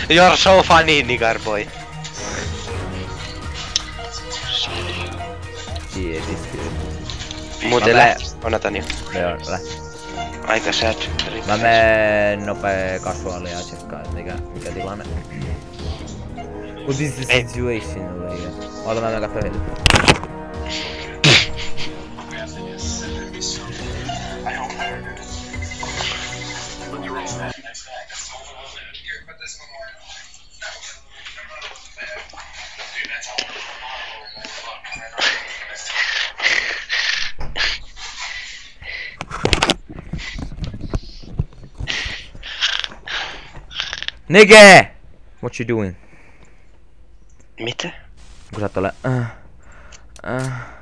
You're so funny, nigger boy. Muuten lähti. Joo, lähti. Aika sad. Mä menen nopee kasuaalia ja tsekkaan, et mikä tilanne. What is the situation over here? Oota, mä menen kattoo heitä. Nigga! What you doing? Mitä? Kun sä et ole...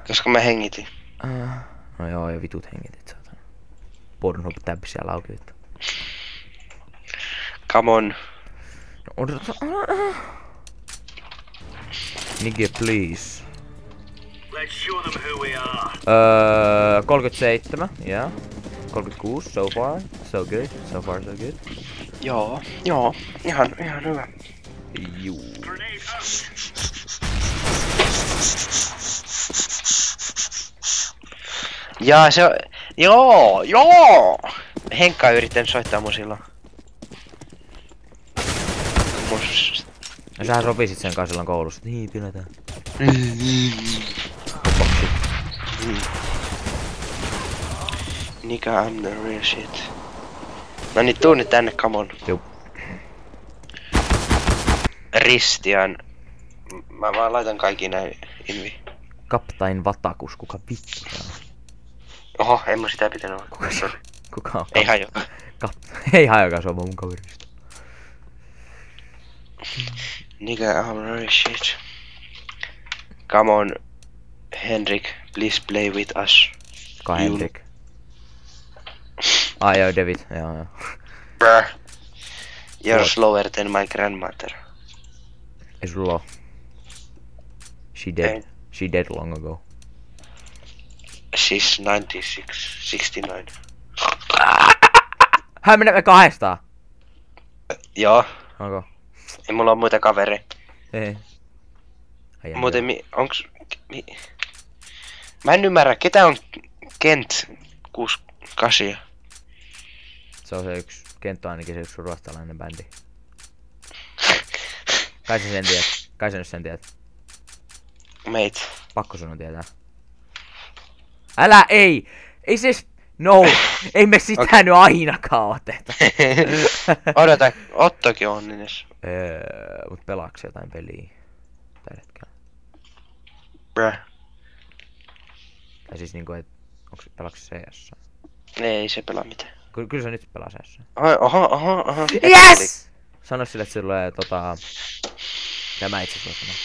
Koska mä hengitin. No joo, ja vitut hengitit, saatana. Pornhub tab siellä auki vittu. Come on. No odota... Nigga, please. Let's show them who we are. 37, yeah. 36, so far. So good. So far, so good. Joo. Ihan hyvä. Juu. Ja se on... Joo! Henkka on yrittänyt soittaa mun silloin. Ja sähän sopisit sen kanssa silloin koulussa. Niin, piletään. Nigga, I'm the real shit. No niin, tuu nyt tänne, come on. Juu. Ristian. Mä vaan laitan kaikki näin invi. Kaptain Vatakus, kuka vittu tää on? Oho, en mä sitä pitänyt olla. Kuka on? Ei hajoa. Ei hajoakaan, se on mun kaverista. Nigga, I'm real shit. Come on, Henrik, please play with us. Kuka Henrik? Ai joo, David, joo. Bruh. You're slower than my grandmother. Ei sulla oo. She dead. Ei. She dead long ago. She's 96, 69. Hän menee kahdestaan. Joo. Onko? Ei mulla oo muita kavereita. Ei. Muuten onks... Mä en ymmärrä, ketä on Kent 68? Se on se yksi, Kent on ainakin se yksi ruotsalainen bändi. Kai sä sen tiedät. Kai sä nyt sen tiedät. Mate. Pakko sun on tietää. Älä ei! Ei siis... No! Ei me sitä okay. Nyt ainakaan oteta. Odota, Ottokin on edes. Mut pelaaks jotain peliä? Tällä hetkellä. Bruh. Tai siis niinku et... Onks pelaaks CS? Ei se pelaa mitään. Kyllä se nyt pelaa CS. Oho. Yes! Sano sille, että sillä tota... Tämä itse asiassa sanoo.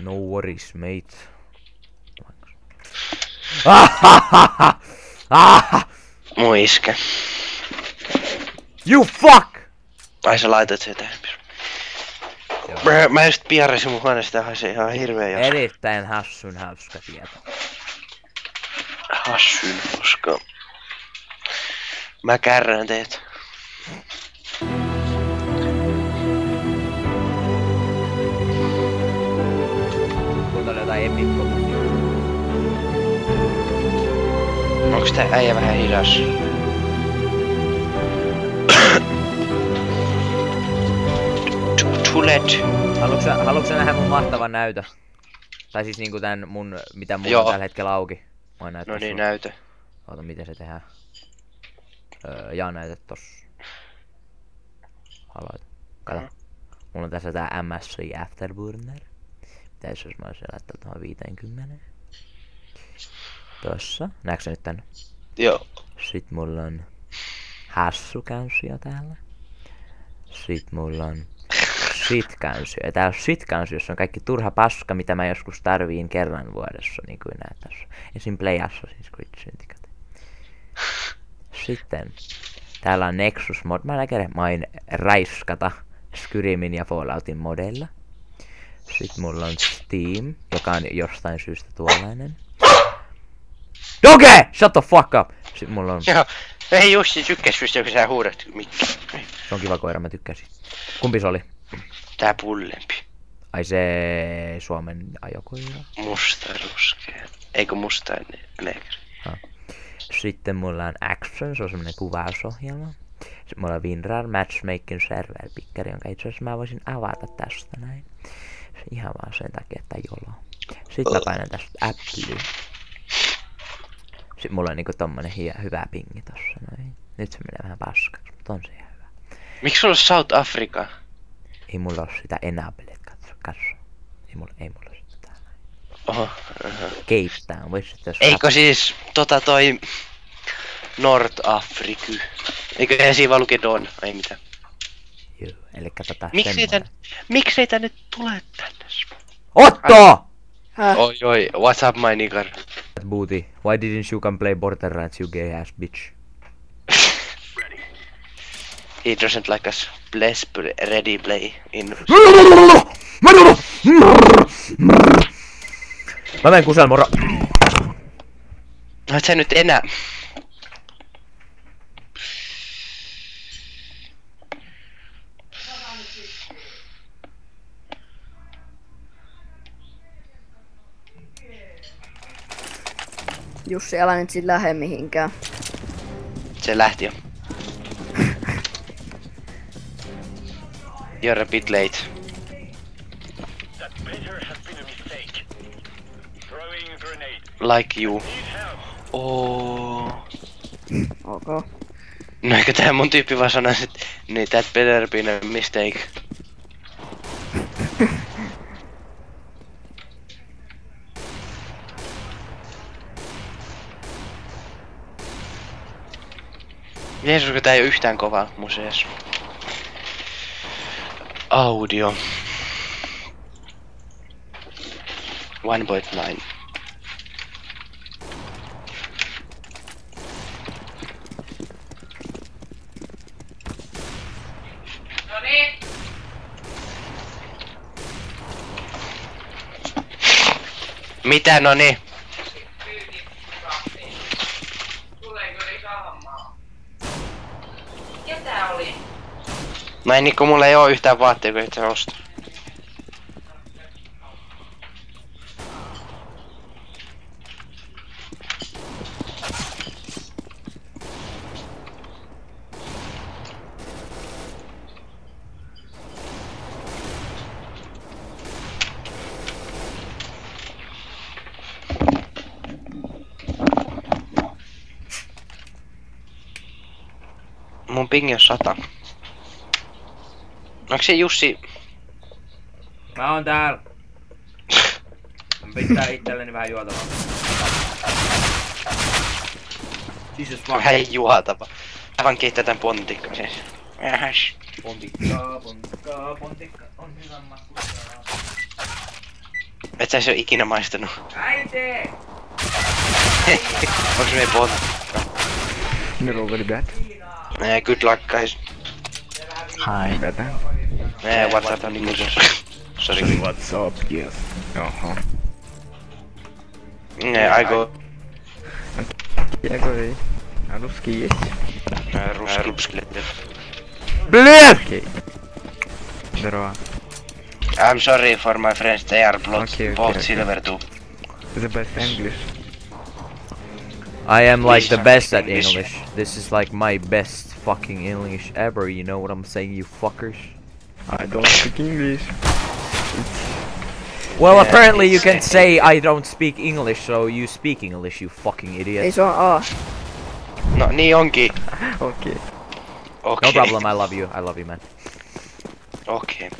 No worries, mate. Muiske. You fuck! Ai sä laitat se tähän. Mä just piarrasin mun huoneesta, haisee ihan hirveä jos. Erittäin hassun hauska tieto. Hassun hauska. Mä kärrään teet. Kuuntele jotain epikkomusiikkia. Onks tää äijä vähän hidas? Too late. Haluatko sä nähdä mun mahtavan näytö? Tai siis niinku tän mun, mitä mulla on tällä hetkellä auki. Mä näytän no niin, näytö. Oota, miten se tehdään. Jaa näytä tossa. Aloita. Kato. Mulla on tässä tää MSI Afterburner. Mitäs jos mä olisin laittaa tuohon 50. Tossa. Näetkö sä nyt tän? Joo. Sit mulla on hassukansia täällä. Sit mulla on shit-kansio. Ja tää on shit-kansio, jossa on kaikki turha paska, mitä mä joskus tarviin kerran vuodessa, niin kuin näet tässä. Esim. Play Assassin's Creed Syndicate. Sitten täällä on Nexus mod. Mä main raiskata Skyrimin ja Falloutin modella. Sitten mulla on Steam, joka on jostain syystä tuollainen. Doge! Shut the fuck up! Sitten mulla on... Ei Jussi tykkäs pystyä, kun sä huudat mikki. Se on kiva koira, mä tykkäsin. Kumpi se oli? Tää pullempi. Ai se Suomen ajokoira. Musta ruskea. Eikö musta neekri? Sitten mulla on Action, se on semmonen kuvausohjelma. Sitten mulla on WinRAR Matchmaking Server Pickeri, jonka itse asiassa mä voisin avata tästä näin. Ihan vaan sen takia, että jolo. Sitten mä painan tästä Apple. Sitten mulla on niinku tommonen hyvä pingi tossa noin. Nyt se menee vähän paskaksi, mutta on se ihan hyvä. Miksi sulla on South Africa? Ei mulla oo sitä enablet, katso. Ei mulla sitä täällä. Oho. Cape Town, vois sitten jos... Eikö siis toi North Africa? Eikö siinä vaan luki Don? Ei mitään. Joo, elikkä Miksei tänne tule tänne? Otto! Oi, what's up my nigger? Booty, why didn't you come play Borderlands, you gay ass bitch? He doesn't like us. Bless ready play in... Mä menen kusel moro. No et sä nyt enää. Jussi, älä nyt sit lähde mihinkään. Se lähti jo. You're a bit late. That better has been a mistake. Throwing a grenade. Like you. Oh. Ok. No eikö tää mun tyyppi vaan sanois, että niin that better been a mistake. Jeesus, kun tää ei oo yhtään kovaa museessa. Audio. 1.9. Noniin. Mitä noni? Tuleeko lisähammaa? Ketä oli? Mä en niinku mulla ei oo yhtään vaatteita, kun et sä osta. Mun pingi on 100. Onks se Jussi? Mä oon täällä. Mä pitää itselleni vähän juotavaa. Jesus fuck. Vähän juotava. Aivan keittää tän pontikka siis. Ähäs. Pontikka on hyvän makuista. Et sä se oo ikinä maistanut. Äiti! Onks me pontikka? You're already back. Good luck guys. Hi. Better. What's up niggas? Sorry. What's up? Yes. Jaha. I go. Я говорю. А русский есть? Русский. Блин! Окей. Здорово. I'm sorry for my friends, they are Okay, both okay. silver too. The best English. I am like the Please, best at English. English. This is like my best fucking English ever, you know what I'm saying, you fuckers? I don't speak English. Well, Yeah, apparently you it's- can say I don't speak English, so you speak English, you fucking Ei idiot. se on A. No niin onkin. Okei. Okei. No problem, I love you man. Okei.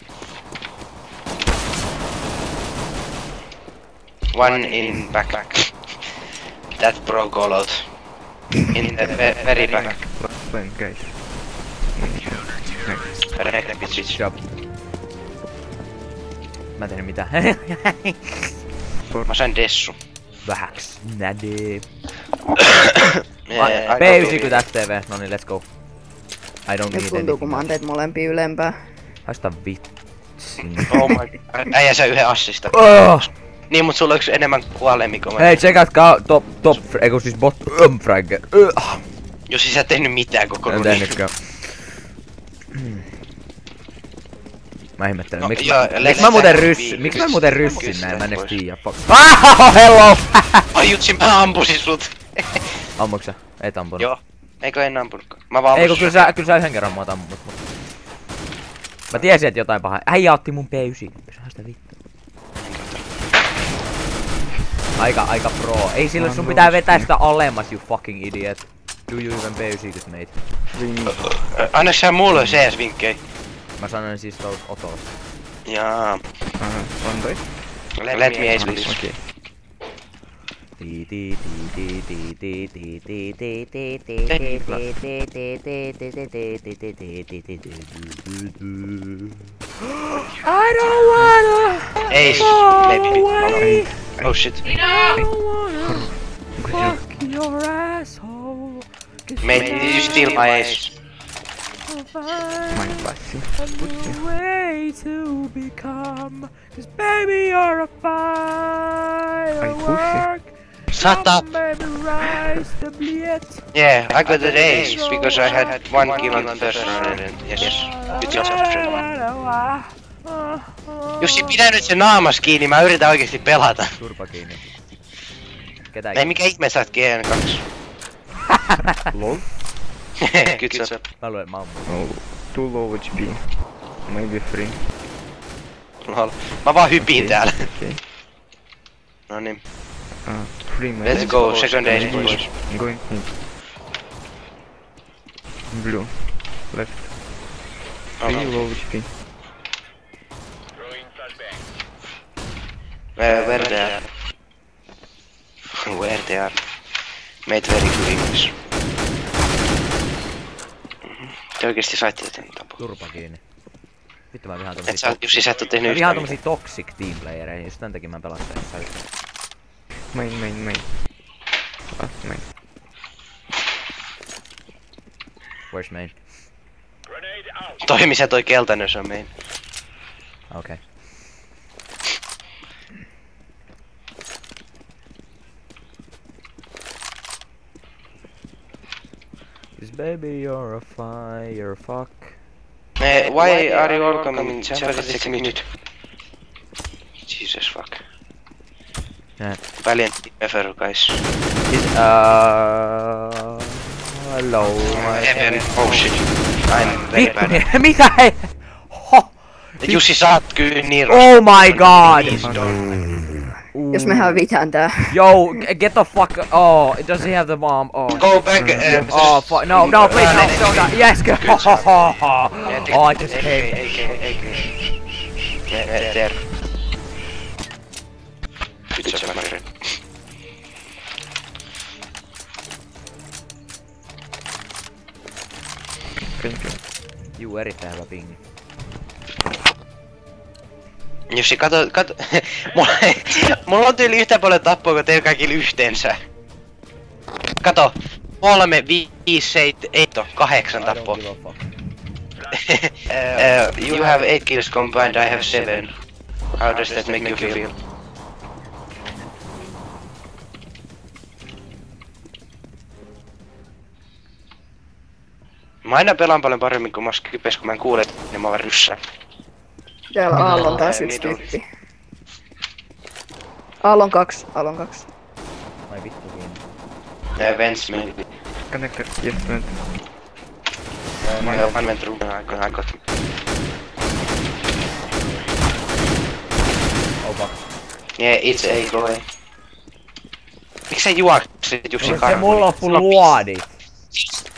One in back. That broke all out. In the very back. Last time, guys. Correct, bitch. Job. Mä en tehnyt mitään. Mä sain dessu. Vähäks. Näde. Yeah, I P90 go tästä TV. No niin, let's go. I don't Nyt need tuntuu kun mä oon anything. teet molempia ylempää. Haista vitsin. Oh my god. Äijä sä yhden assista. Oh! Niin mut sulla on yksi enemmän kuolemia kuin mä. Hei, tsekatkaa top, eiku siis fragger. Jos sä et tehnyt mitään koko En runin. tehnytkään. Mä ihmettelen, No, miksi joo, miksi let's mä muuten back ryssin, miksi mä viikossa. muuten ryssin Kyllä näin, mä en edes pois. tiiä, fuck. Hello! Ai jutsi, mä ampusin sut. Ammuks sä? Et ampunut. Joo. Eikö en ampunutkaan? Mä vaan Eikö ampusin kyllä sä yhden kerran mua ammut, mut. Mä tiesin, että jotain pahaa. Äijä otti mun P9. Pysähän sitä vittu. Aika pro. Ei sillä sun pitää vetää sitä alemmas, you fucking idiot. Do you even P90 mate? Anna sä mulle CS-vinkkejä. Mä sanoin siis tuolla Otolla. Jaa. One day. Let me ace please. Okay. I don't wanna Ace, maybe. away. Oh shit. I don't wanna fuck your asshole. Mate, did you steal my ace? My pussy. A new way to become. Cause baby you're a firework. Shut up. Baby rise the bliet. Yeah, I got the ace because I had one kill on the first round and yes. Good job, Fred. Jussi, pidä nyt se naamas kiinni, mä yritän oikeesti pelata. Turpa kiinni. Ketä Ei mikä ihme sä oot GN2. Low? Good job. Mä luulen, mä ammun. Oh, too low HP. Maybe 3. Lol. Mä vaan hypin täällä. Okay. Noniin. 3 minutes. Let's go, second ace boys. Going mid. Blue. Left. 3 low HP. Throwing flashbang. Where they are? Where they are? Made very good English. Te oikeesti saitte joten tapo. Turpa kiinni. Vittu mä vihaan Et tommosia sä, Jussi, sä et oo tehnyt Mä vihaan yhtään tommosia toxic teamplayereja, just tän takia mä pelastan jossain yhtään. Main. Last main. Where's main? Grenade out. Toimi se toi keltainen, se on meidän. Okay. Cause baby you're a fire fuck. Why are you all coming in Champions League? Jesus fuck. Yeah. Valiant effort, guys. Hello Heaven, oh shit. I'm very Vittu, bad. niin, mitä he? Ho! Jussi, sä oot kyllä niin Oh my god! Jos me hävitään tää. Yo, get the fuck. Oh, does he have the bomb? Oh. Go back, Oh fuck! No, please, no, no. Yes, go. Oh, I just came. There. Good job, my friend. Thank you. Juu, erittäin hyvä pingi. Jussi, kato. Mulla on tyyli yhtä paljon tappoa kuin teillä kaikilla yhteensä. Kato. 3, 5, 7, 8 tappoa. You have 8 kills combined, I have 7. How does that make you feel? Mä aina pelaan paljon paremmin kuin Maskipes, kun mä en kuule, että mä vaan ryssään. Täällä Aallon taas yksi tyyppi. Aallon 2. Ai vittu kiinni. Vents maybe. Connector. Yes, vent. One went through, I got him. Oh fuck. Yeah, it's A, go away. Miks sä juoksit Jussi Se karkuun? mulla loppu luodi.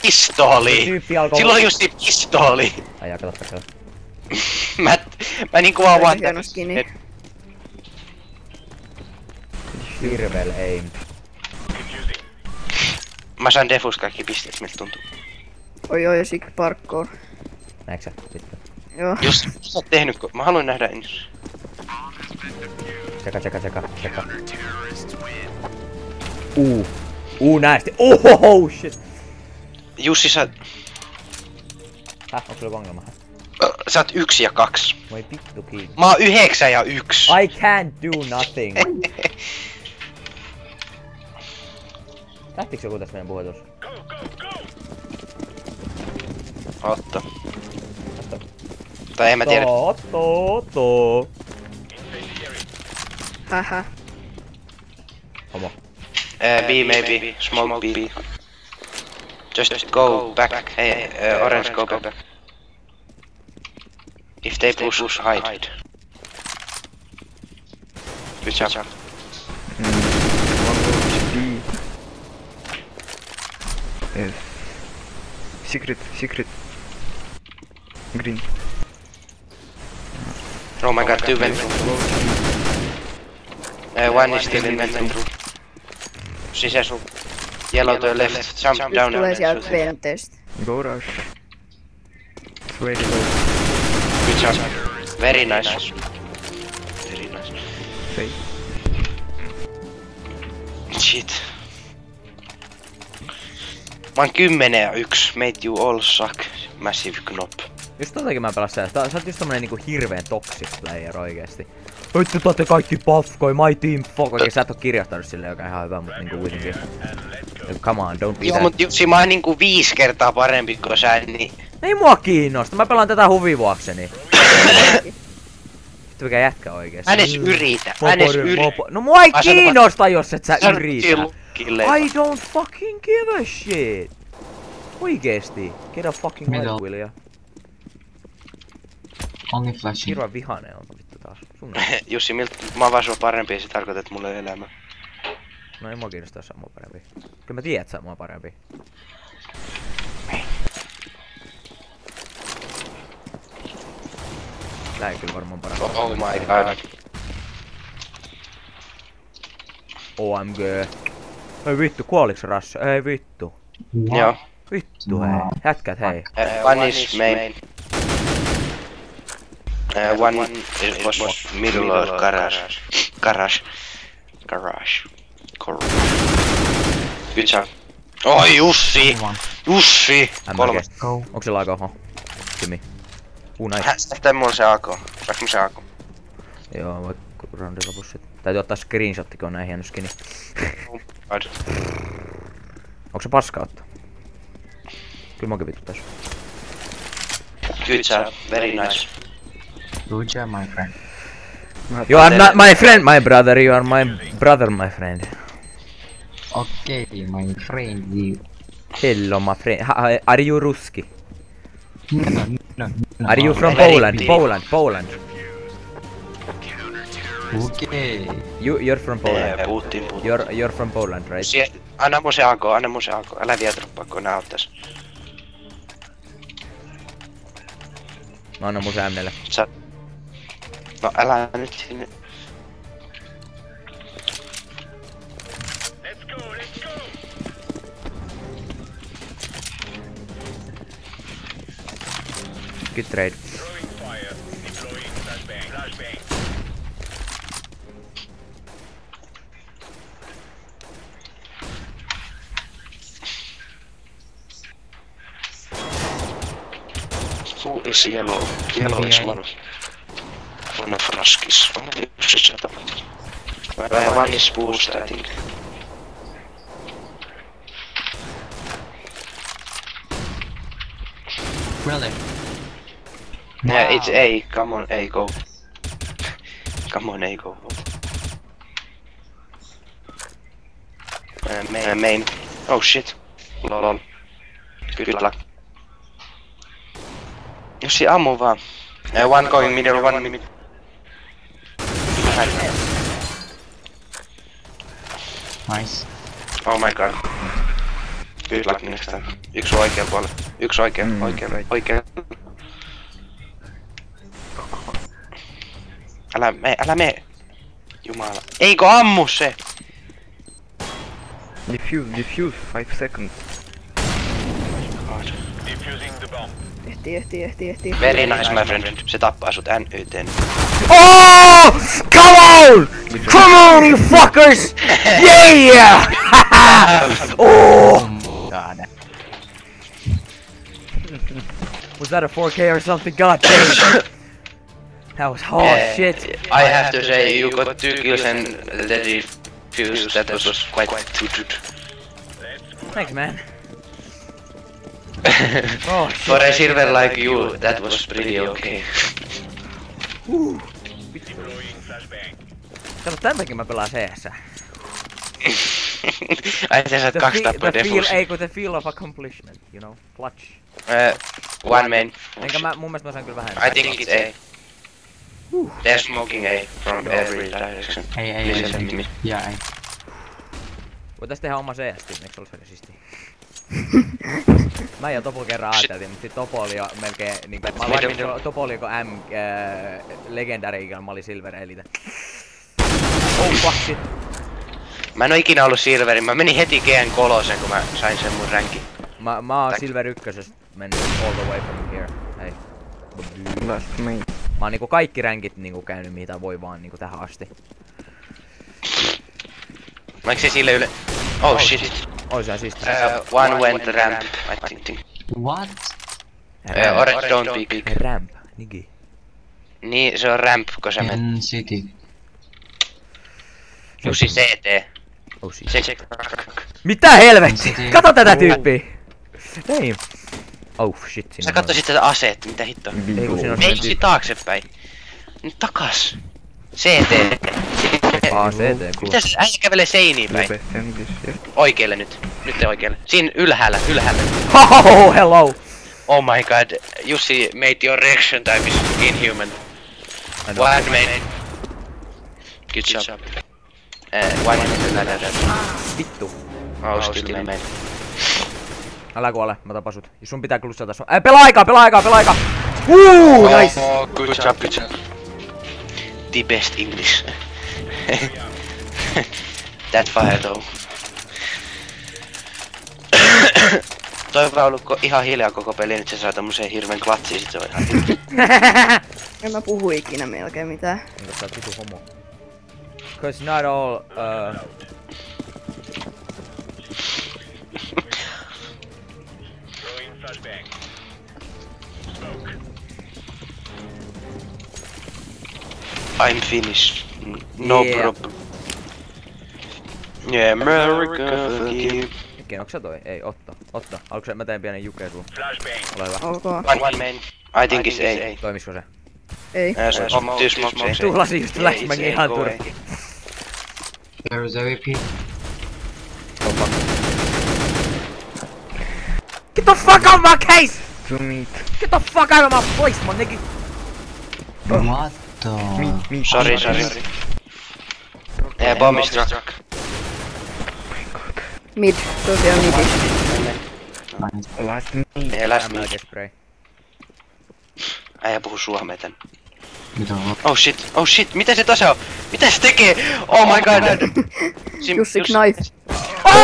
Pistooli! Tyyppi alkoi. Silloin Jussi pistooli! Ai jaa, kato. Mä niinku vaan Aika hieno skini. Hirvel aim. Mä sain defus kaikki pisteet, miltä tuntuu. Oi, sick parkour. Näetkö sä? Sitten. Joo. Jos sä oot tehnyt, mä haluan nähdä ensin. Tseka. Näesti. Oh shit. Jussi, sä Onko sulla ongelma? oot 1 ja 2. Voi vittu kiinni. Mä oon 9 ja 1. I can't do nothing. Lähtikö joku tästä meidän puhelussa? Go, go, go! Otto. Tai en mä tiedä. Otto. Hähä. Homo. B maybe. Smoke B. Just go back. Hey, orange go back. If they push, hide. Good job. One low HP. Yes. Secret. Green. Oh my god, 2 went through. One is still in went through. Sisäsu. Yellow to left. Jump Nyt down. tulee sieltä venteestä. Go rush. It's very low. Good job. Very nice. Very nice. Safe. Shit. Mä oon 10-1. Made you all suck. Massive knop. Just totakin mä pelasin. Sä oot just tommonen niinku hirveen toxic player oikeesti. Vittu te ootte kaikki paskoi, my team fuck. Oikein sä et oo kirjoittanut silleen, joka on ihan hyvä, mut niinku kuitenkin. Come on, don't be Joo, that. mut Jussi, mä oon niinku 5 kertaa parempi kuin sä, niin... Ei mua kiinnosta, mä pelaan tätä huvivuokseni. Vittu mikä jätkä oikeesti. Hän edes yritä, hän edes yritä. No mua ei kiinnosta jos et sä yritä. Lukkille. I don't fucking give a shit. Oikeesti. Get a fucking Middle. light, Willia. Only flashing. Hirveän vihanen on vittu taas. Sun Jussi, mä oon vaan sua parempi ja se tarkoittaa, että mulla ei elämä. No ei mua kiinnosta jos sä oot mua parempi. Kyllä mä tiedän, että sä oot mua parempi. Tää ei kyllä varmaan parempi. Oh my god. OMG. Ei vittu, kuoliks Rasse? Ei vittu. Joo. Vittu hei. Jätkät hei. One is main. One was middle of garage. Good job. Oi Jussi! Jussi! Kolmas. Go. Onks se laika? Oho. Kimi. Nice. Hästähtää mulla se AK. Saaks mun se AK? Joo, voi roundin lopussa sit. Täytyy ottaa screenshotti, kun on näin hieno skini. God. Onks se paska ottaa? Kyllä mäkin vituttais. Good job. Very nice. Good job, my friend. You are not my friend, my brother. You are my brother, my friend. Okay, my friend. You. Hello, my friend. Are you Ruski? No. Are you from Very Poland? deep. Poland. Okay. You're from Poland. Putin. You're from Poland, right? Anna mun se AK. Älä vielä droppaa, kun nää ottais. Mä annan mun se M:lle. No älä nyt sinne. Let's go. Good trade. Throwing fire. Deploying flashbang. Who is yellow? Yellow is one of Ruskis. Shut up. One is boost, I think. Really? Yeah, it's A. Come on, A, go. Come on, A, go. Main. Oh shit. Lol. Good luck. Jussi, ammu vaan. One going middle, one middle. Nice. Oh my god. Good luck next time. Yksi oikealla puolella. Yksi oikealla. Älä mene. Jumala. Eikö ammu se? Defuse, 5 seconds. God. Defusing the bomb. Ehtii. Very nice my friend. Se tappaa sut NYT:n. Oh! Come on! Come on, you fuckers! Yeah! Oh! God. Was that a 4K or something? God damn! That was hard shit. I have to say, you got 2 kills and the defuse. That was quite good. Thanks, man. Oh, For a silver like you, that was pretty okay. Kato, tän takia mä pelaan CS. Ai sä saat 2 tappaa defus. The feel of accomplishment, you know, clutch. One main. Enkä mun mielestä mä saan kyllä vähän. I think it's A. They're smoking A from every direction. Ei. Listen to me. Yeah, ei. Voitais tehdä oma CS-tiimi, eiks olis siistiä? Mä ja Topo kerran ajateltiin, mut sit Topo oli jo melkein niinku... Mä olin Topo oli joko M... Legendary, mä olin Silver Elite. Oh fuck shit. Mä en oo ikinä ollut silverin, mä menin heti GN3 kun mä sain sen mun ränkin. Mä oon Silver 1 mennyt all the way from here. Hei. Last main. Mä oon niinku kaikki ränkit niinku käynyt mitä voi vaan niinku tähän asti. Vaikka se sille yle... Oh shit. Ois ihan siisti. One went ramp, I think. What? Orange don't be big. Ramp, nigi. Niin, se on ramp, kun sä menet. In city. Jussi CT. Oh shit. Se. Mitä helvetti? Kato tätä tyyppiä! Damn. Oh shit, siinä Sä katsoisit tätä aseet, mitä hittoa. Ei kun siinä on Ei Jussi taaksepäin. Nyt takas. CT. CT, cool. Mitäs äijä kävelee seiniin päin? Best English, yeah. Oikealle nyt. Nyt oikealle. Siinä ylhäällä. Oh, hello! Oh my god. Jussi made your reaction time is inhuman. One main. Good job. One main. Vittu. Oh, still main. Älä kuole, mä tapan sut. Sun pitää klussata sun... Pelaa aikaa! Nice! Oh, good job. The best English. That fire though. Toi on ollut ihan hiljaa koko peli, nyt se saa tommoseen hirveen klatsiin, sit se on ihan hiljaa. En mä puhu ikinä melkein mitään. Enkä sä oot vitu homo. Cause not all, Throwing flashbang. Smoke. I'm finished. No Yeah. problem. Yeah, America fucking. Mikken, onks sä toi? Ei, Otta. Haluatko mä teen pienen jukeen suun? Flashbang. Ole hyvä. Ok. One main. I think it's A. Toimisko se? Ei. Smoke. Tuhlasin just flashbangin ihan turki. There is AWP. Get the fuck out of my case! To meet. Get the fuck out of my place, my nigga! What the? Me. Sorry. Yeah, bomb is struck. Mid. Tosiaan midis. Nice. Last main. Yeah, last me. MLG spray. Äijä puhuu suomea tän. Mitä on? Oh shit, mitä se tasa on? Mitä se tekee? Oh my god! Jussi knife. Oh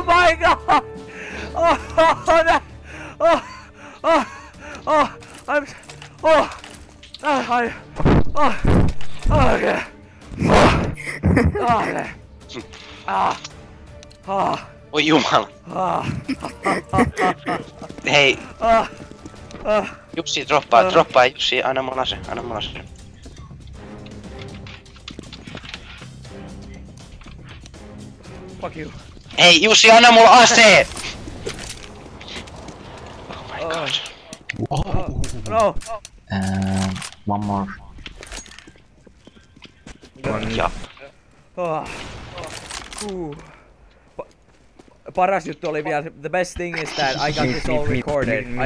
my god! Oi jumala. Hei. Jussi droppaa Jussi, anna mun ase. Fuck you. Hei Jussi, anna mulla ase! Oh my god. No! One more. Ja. Paras juttu oli vielä, the best thing is that I got this all recorded. Baby.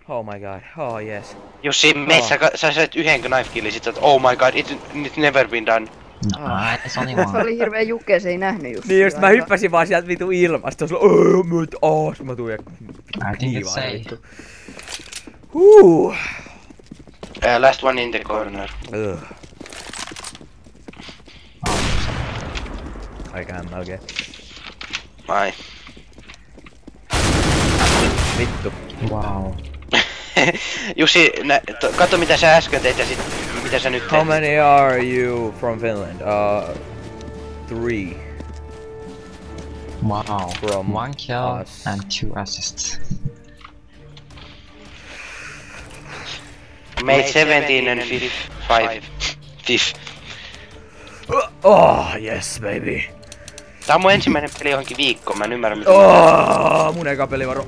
Oh my god, oh yes. Jussi, sä sait yhden knife killin, sit sä oh my god, it's never been done. Nice, only Se one. oli hirveen jukea, se ei nähnyt just. Niin just mä hyppäsin vaan sieltä vitu ilmasta, se oli mä tuun ja I think it's A. Last one in the corner. Aika MLG. Ai. Vittu. Wow. Jussi, katso mitä sä äsken teit ja sit mitä sä nyt How teet. many are you from Finland? 3. Wow. From One kill us. and 2 assists. Made 17 and 5. Oh, yes, baby. Tää on mun ensimmäinen peli johonkin viikkoon, mä en ymmärrä mitä. Mun eka pelivaro.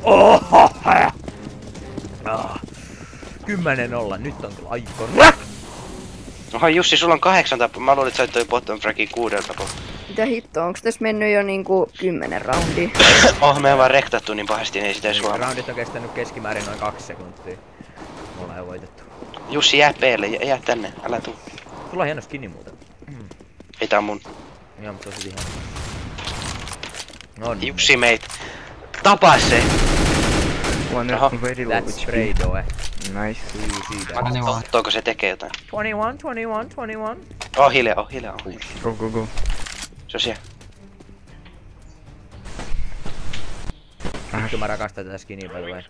10-0, nyt on kyllä aika. Oho Jussi, sulla on 8 tappua. Mä luulin, että sä oot toi bottom fragin 6 tappua. Mitä hittoa, onks tässä mennyt jo niinku 10 roundia? Me on vaan rektattu niin pahasti, niin ei sitä edes huomaa. Roundit on kestänyt keskimäärin noin 2 sekuntia. Me ollaan jo voitettu. Jussi, jää P:lle, jää tänne, älä tuu. Sulla on hieno skinni muuten. Ei tää on mun. Joo, mutta tosi hieno. On. Jussi meit. Tapaa se! One Aha. very low That's HP. spray doe. Nice. Ottooko se tekee jotain? 21. Oh hiljaa. Go. Se on siellä. Vittu mä rakastan tätä skinniä by the way.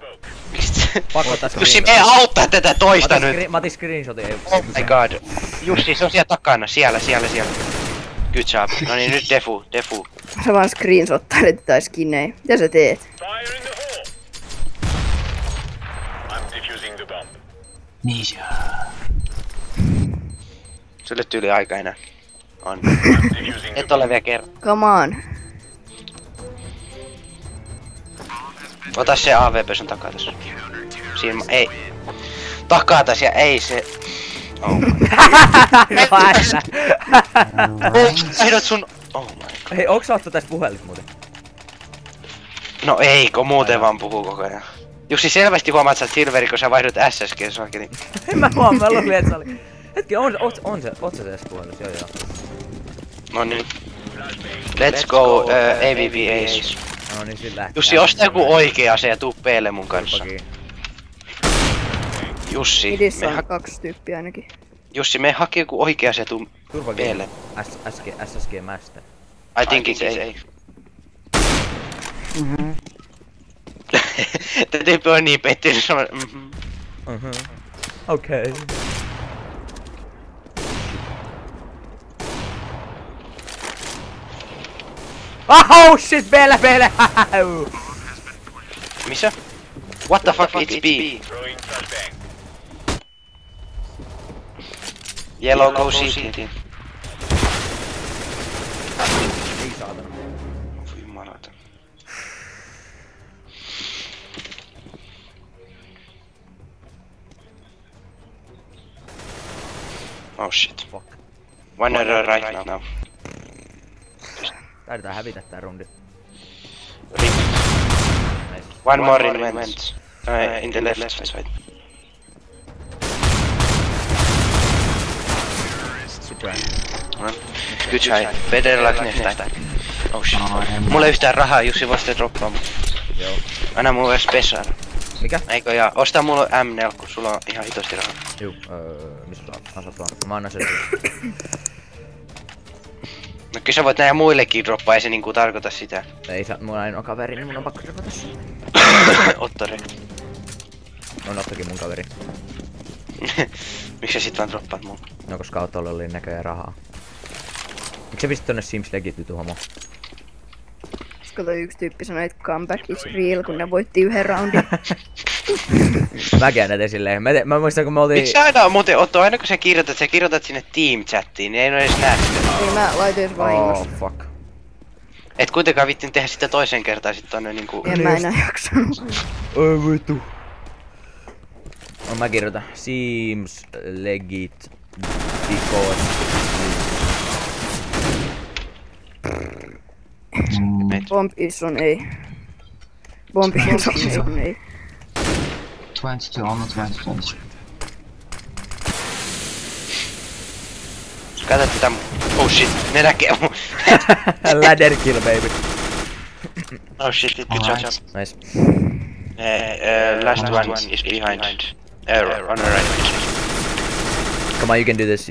Mistä? Pakko ottaa Jussi, me auttaa tätä toista nyt! Mä otin screenshotin. Oh my god. Jussi, se on siellä takana, siellä. Good job. No niin, nyt defu. Sä vaan screenshottailet tai skinnei. Mitä sä teet? Fire in the hole! I'm defusing the bomb. Ninja. Sulle tyyli aika enää. On. Defusing the Et ole vielä kerran. Come on. Ota se AVP sun takaa tässä. Siinä ei. Takaa tässä ja ei se. Oh my No älä. Ehdot sun. Oh my god. Hei, onks sä ottu tästä puhelit muuten? No ei, kun muuten vaan puhuu koko ajan. Jussi, selvästi huomaat, että sä oot Silveri, kun sä vaihdut SSG saakeli. En mä huomaa, mä luulin, että se oli. Hetki, oot sä tässä puhelussa? Joo. No niin. Let's go, AVP Ace. No niin, sit lähtee. Jussi, osta joku oikea ase ja tuu P:lle mun kanssa. Turpakin. Jussi, Idissä on 2 tyyppiä ainakin. Jussi, me haki joku oikea ase ja tuu Turpakin. P:lle. SSG Master. I think it's A. Tää tyyppi on niin pettynyt, se on Okei. Oh shit, Bele! Missä? What the fuck, it's B. throwing flashbang. Yellow go CT. Ei saatana. Voi jumalauta. Oh shit. Fuck. One error right now. Taidetaan hävitä tää rundi. Rip. Nice. One more in vents. In the left side. Super. Good try. Better luck next time. Oh shit. Mulla ei yhtään rahaa, Jussi voisi te droppaa mun. Joo. Anna mulle special. Mikä? Eikö ja osta mulle M4, kun sulla on ihan hitosti rahaa. Juu, missä sä asut vaan? Mä annan sen. No kyllä sä voit nähdä muillekin droppaa, ei se niinku tarkoita sitä. Ei saa, mun ainoa kaveri, niin mun on pakko dropata sen. Ottori. On Ottokin mun kaveri. Miksi sä sit vaan droppaat mun? No koska Ottolla oli näköjään rahaa. Miks sä pistit tonne Sims Legit vitu homo? Koska toi yksi tyyppi sanoi, että comeback is real, kun ne voitti 1 roundin. Mäkin näin silleen. Mä muistan kun me oltiin... Miksi sä aina muuten, Otto, aina kun sä kirjoitat sinne team-chattiin, niin ei oo edes näe sitä. Niin mä laitoin sen vahingossa. Oh fuck. Et kuitenkaan vittin tehdä sitä toisen kertaan sit tonne niinku... En mä enää jaksanut. Oi vittu. No mä kirjoitan Sims Legit because... Bomb is on A. Bomb is on A. 22, almost 20. Kato tätä oh shit, ne näkee mun. Ladder kill baby. Oh shit, good job. Alright. Nice. Last one is behind. On the right. Come on, you can do this,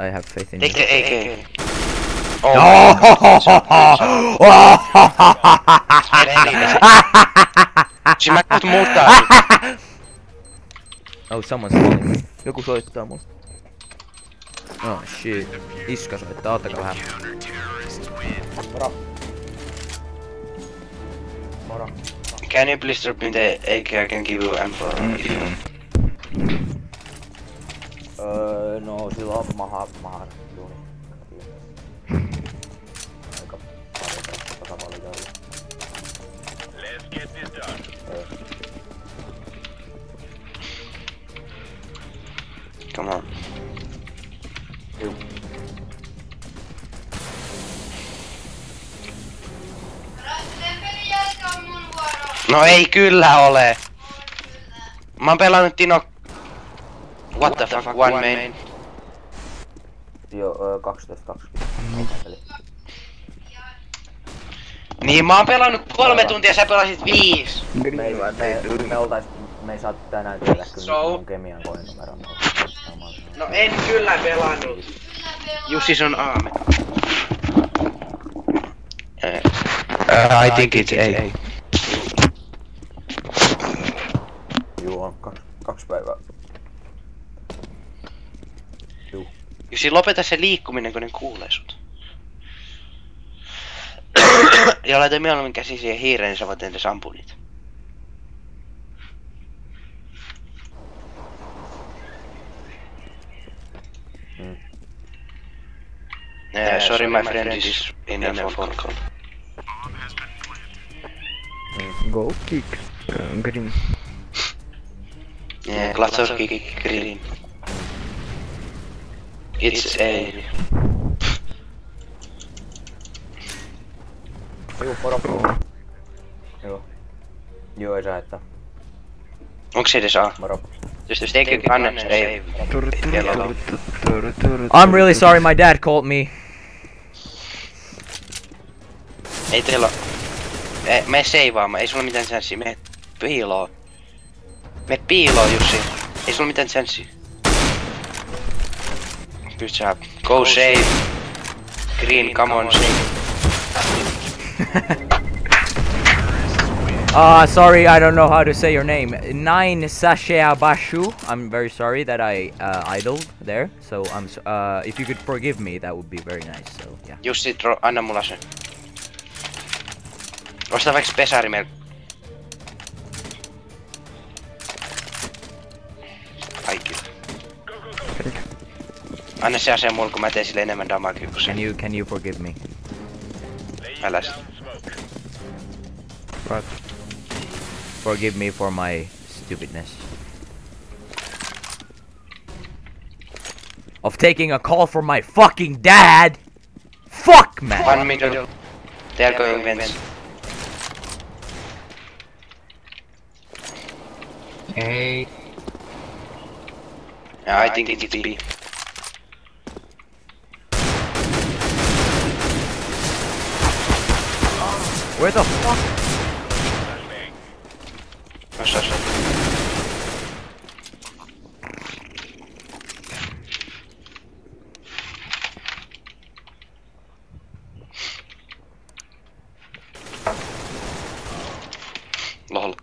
I have faith in you. Take the AK. Siis mä kohta muuttaa. Oh, someone's calling. Joku soittaa mulle. Oh shit. Iska soittaa, ottakaa vähän. Moro. Moro. Can you please drop me the AK? I can give you M4 if you want. No sillä on mahar. Aika paljon. Come on. Peli jatkaa mun vuoro. No ei kyllä ole. Mä oon pelannut Tino... What the fuck, one main. Joo, 12-20. Niin mä oon pelannut 3 tuntia, sä pelasit 5. Me ei saatu tänään tehdä kyllä So? mun kemian konenumeron. No en kyllä pelannut. Jussis on aame. I think it's A. Juu, on 2 päivää. Jussi, lopeta se liikkuminen, kun ne kuulee sut. Ja laita mieluummin käsi siihen hiireen, niin sä voit edes ampua niitä. Sorry, my friend is in a phone call. Go kick. Green. Yeah, Glatzer kick green. It's A. Juu, moro. Joo. Joo, ei saa haittaa. Onks se edes A? Moro. Just take a gun and stay. I'm really sorry, my dad called me. Ei teillä oo... Me seivaamaan, ei sulla mitään chanssiä, me piiloo. Me piiloo, Jussi. Ei sulla mitään chanssiä. Good job. Go save. Green, come on, save. Sorry, I don't know how to say your name. Nine Sashea Bashu. I'm very sorry that I idled there. So if you could forgive me, that would be very nice. So yeah. Jussi, anna mulla se. Osta vaikka pesari meillä. Kaikki. Anna se ase mulle, kun mä teen sille enemmän damagea kuin se. Can you forgive me? Älä sit. What? Forgive me for my stupidness. Of taking a call from my fucking dad! Fuck, man! One middle. They are going vents. Hey. Yeah, I think it's B. Where the fuck? Osta. Lol.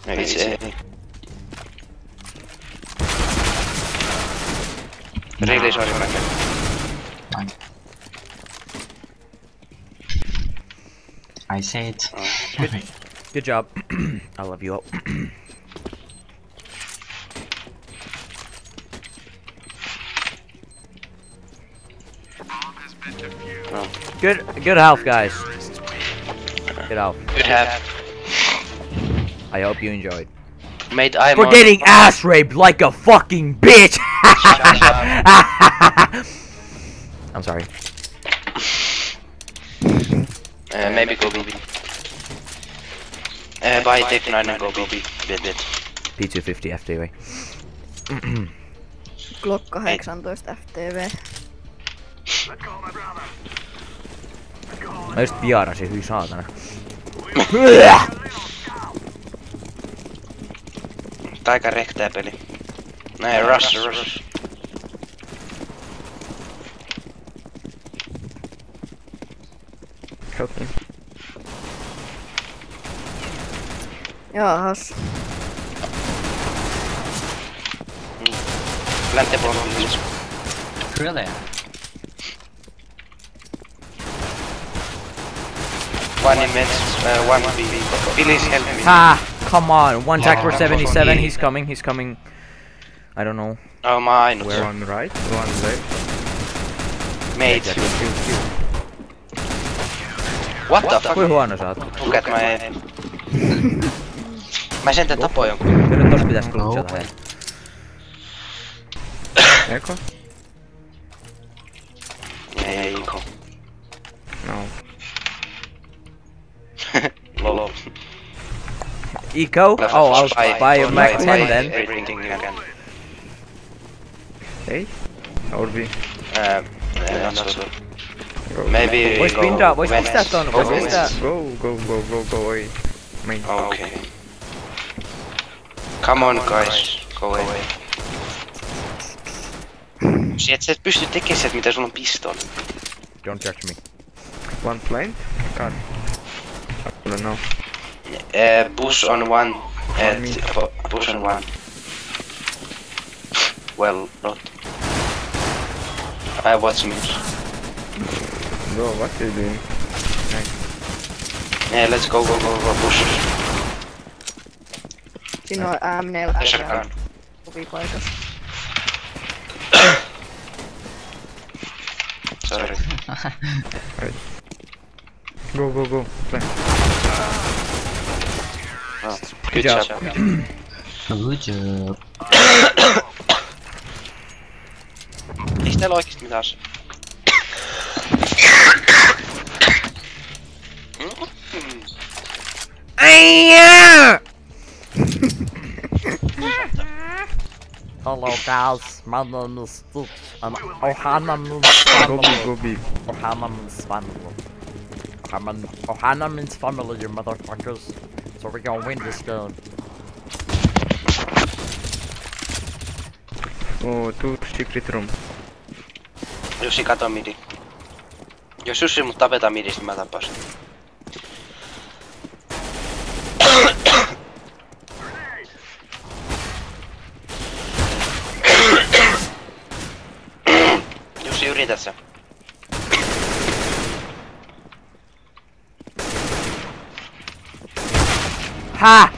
It's A. Really sorry, my friend. I said. Good job. I love you all. Good health, guys. Good health. Good have. I hope you enjoyed. Mate, I'm For on. getting ass raped like a fucking bitch. I'm sorry. Maybe go B. Buy Tech 9 and go B. Bit. P250 FTV. Glock 18 FTV. Mä just piarasin, hyi saatana. Aika rehtää peli. Näin, rush. Help me. Jaahas. Plante bomb, please. Really? One in vents, one B. Please help me. Ah, come on. One Tactor 77, he's coming. I don't know. Oh, mine. One right, one left. Mate. What the fuck? Kui huono sä oot? Luulen, että mä sentään tapoin jonkun. Kyllä tossa pitäis klutchata hei. Eko? Ei, Iko. No. Lolo. Eco? Oh, I'll buy a Mac 10 then. Everything you can. Hey? Or B? Not so sure. Go. Maybe Vois go pintaa, vois west. pistää ton, vois pistää. Go away. Main. Okay. Come on guys, go away. Et sä et pysty tekemään sieltä mitä sulla on piston. Don't judge me. One plant? God. I don't know. Push on one. Push on one. Well, not. I watch me. Bro, what are you doing? Nice. Yeah, let's go, push. Siinä on M4 There's a gun. kuvipaikassa. Sorry. Go. Plant. Oh, good job. job. Good job. Eiks täällä oikeesti mitään asia? Hello guys, my name is Stitch and Ohana means Go family. B. Ohana means family. Ohana means family, you motherfuckers. So we're gonna win this game. Oh, two secret room. Jussi kato midi. Jos Jussi mut tapetaan midistä, niin mä tapasin. Jussi, yritä sä. Häh?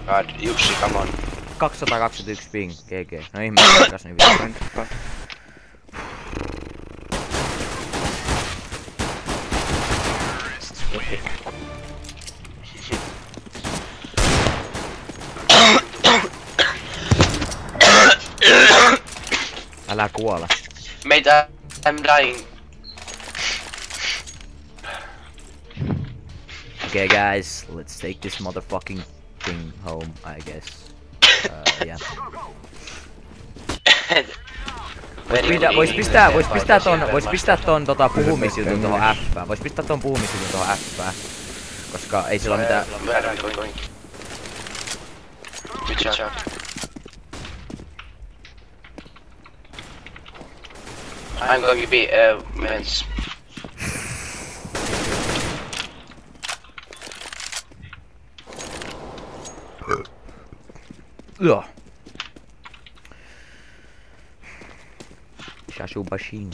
God, Jussi, come on. 221 ping, GG. No ihme, kas niin vittu. Plant. Fuck. Älä kuole. Mate, I'm dying. Okay guys, let's take this motherfucking thing home, I guess. Yeah. Vois pistää ton puhumisjutun tohon F. Vois pistää ton puhumisjutun tohon F. Koska ei sillä oo mitään. Good job. I'm going to be men's. Ugh. Shashubashin.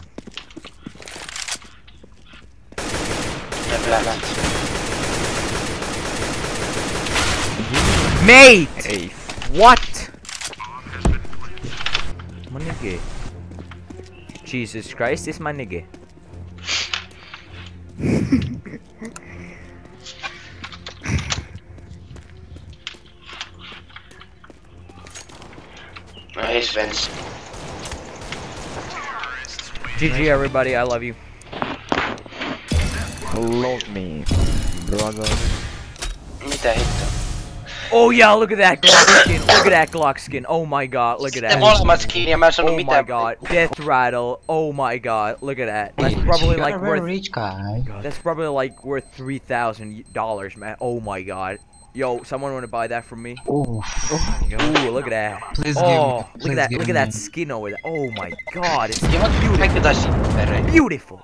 Mate! Hey. What? My nigga. Jesus Christ, this my nigga. Nice, Vince. GG everybody, I love you. Love me, brother. Mitä hittoa? Oh yeah, look at that Glock skin. Look at that Glock skin. Oh my god, look at Te that. molemmat skin ja mä en sanonut Oh my mitään. god, Death Rattle. Oh my god, look at that. That's probably You're like a very worth. rich guy. That's probably like worth $3,000, man. Oh my god. Yo, someone wanna buy that from me? Oh, Ooh, look at that. Please Oh, give- look please at give that me. skin over there. Oh my god, it's Kaikki jotain beautiful.